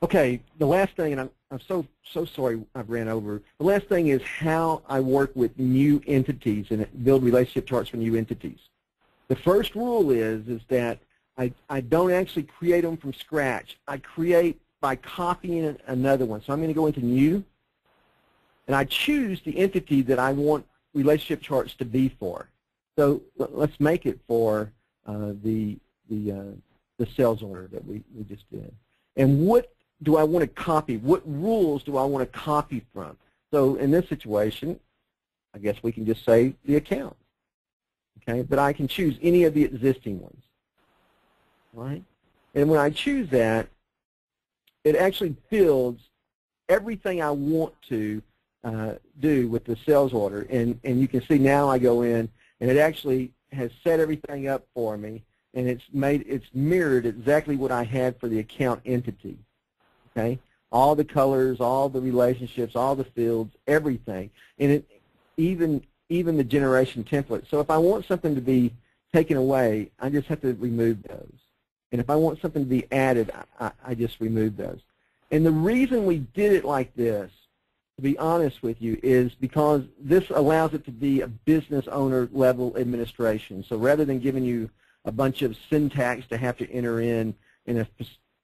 Okay, the last thing, and I'm so sorry I've ran over. The last thing is how I work with new entities and build relationship charts for new entities. The first rule is that I don't actually create them from scratch. I create by copying another one. So I'm going to go into New, and I choose the entity that I want relationship charts to be for. So let's make it for the sales order that we just did. And what do I want to copy? What rules do I want to copy from? So in this situation, I guess we can just say the account. Okay, but I can choose any of the existing ones. Right? And when I choose that, it actually builds everything I want to do with the sales order. And you can see now I go in, and it actually has set everything up for me, and it's mirrored exactly what I had for the account entity. Okay, all the colors, all the relationships, all the fields, everything, and even the generation template. So if I want something to be taken away, I just have to remove those. And if I want something to be added, I just remove those. And the reason we did it like this, to be honest with you, is because this allows it to be a business owner level administration. So rather than giving you a bunch of syntax to have to enter in a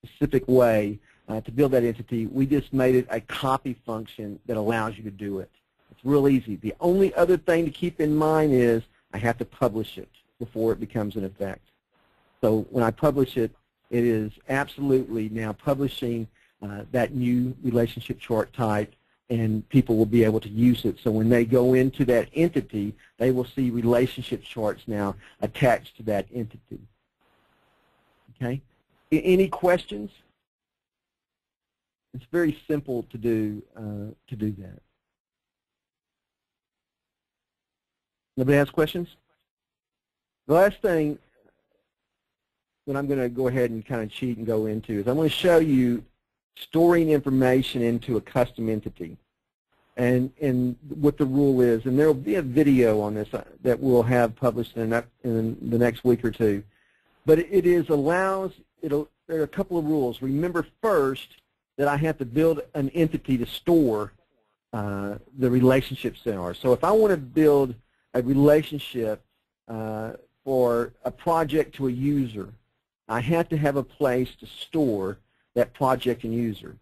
specific way to build that entity, we just made it a copy function that allows you to do it. It's real easy. The only other thing to keep in mind is I have to publish it before it becomes in effect. So when I publish it, it is absolutely now publishing that new relationship chart type, and people will be able to use it. So when they go into that entity, they will see relationship charts now attached to that entity. Okay? Any questions? It's very simple to do that. Nobody has questions? The last thing that I'm going to go ahead and kind of cheat and go into is I'm going to show you storing information into a custom entity and what the rule is. And there will be a video on this that we'll have published in the next week or two. But it there are a couple of rules. Remember first that I have to build an entity to store the relationships in ours. So if I want to build a relationship for a project to a user, I have to have a place to store that project and user.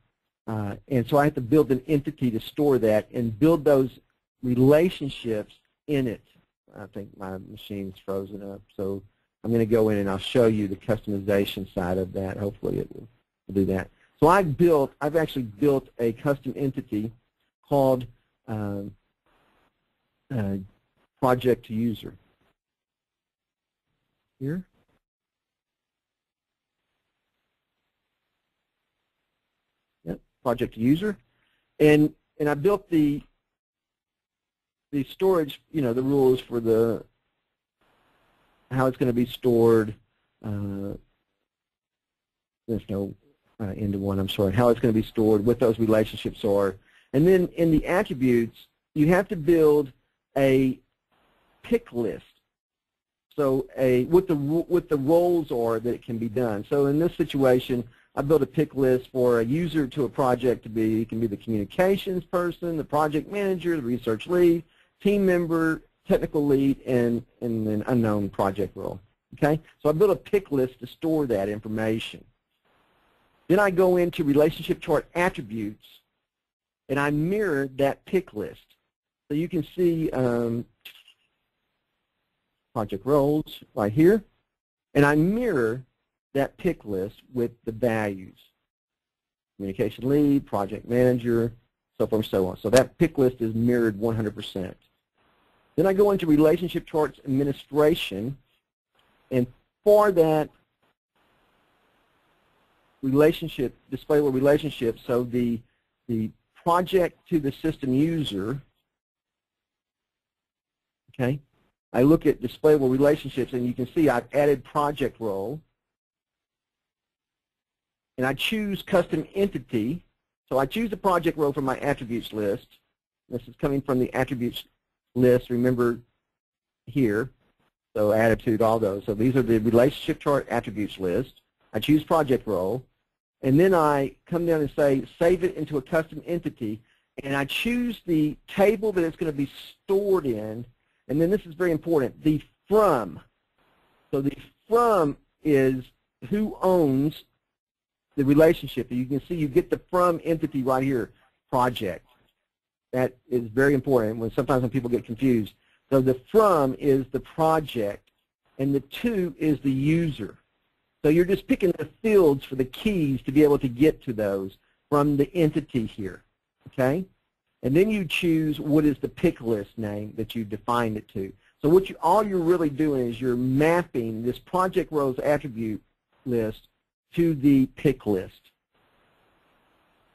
And so I have to build an entity to store that and build those relationships in it. I think my machine's frozen up, so I'm going to go in and I'll show you the customization side of that. Hopefully it will do that. So I've actually built a custom entity called project to user. Here. Yep, project to user. And I built the storage, the rules for how it's going to be stored. There's no into one, I'm sorry, how it's going to be stored, what those relationships are. And then in the attributes, you have to build a pick list. So what the roles are that it can be done. So in this situation, I built a pick list for a user to a project to be. It can be the communications person, the project manager, the research lead, team member, technical lead, and an unknown project role. Okay? So I built a pick list to store that information. Then I go into relationship chart attributes, and I mirror that pick list. So you can see project roles right here, and I mirror that pick list with the values. Communication lead, project manager, so forth and so on. So that pick list is mirrored 100%. Then I go into relationship charts administration, and for that relationship, display relationship, so the project to the system user, okay, I look at displayable relationships, and you can see I've added project role, and I choose custom entity. So I choose the project role from my attributes list. This is coming from the attributes list, remember here, so attitude, all those. So these are the relationship chart attributes list. I choose project role, and then I come down and say save it into a custom entity, and I choose the table that it's going to be stored in, and then this is very important, the from. So the from is who owns the relationship. You can see you get the from entity right here, project. That is very important sometimes when people get confused. So the from is the project, and the to is the user. So you're just picking the fields for the keys to be able to get to those from the entity here, okay? And then you choose what is the pick list name that you defined it to. So all you're really doing is you're mapping this project rows attribute list to the pick list,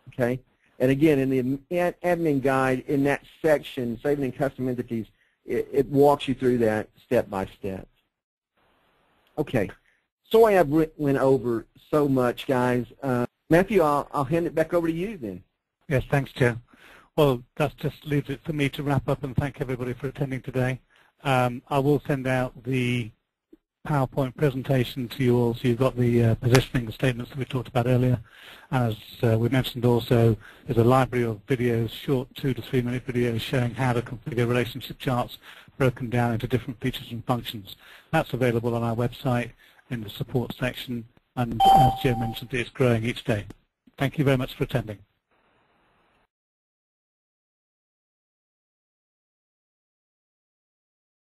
okay? And again, in the admin guide, in that section, saving in custom entities, it walks you through that step by step. Okay, sorry I went over so much, guys. Matthew, I'll hand it back over to you then. Yes, thanks, Joe. Well, that just leaves it for me to wrap up and thank everybody for attending today. I will send out the PowerPoint presentation to you all, so you've got the positioning statements that we talked about earlier. And as we mentioned also, there's a library of videos, short 2 to 3 minute videos showing how to configure relationship charts broken down into different features and functions. That's available on our website in the support section, and as Joe mentioned, it's growing each day. Thank you very much for attending.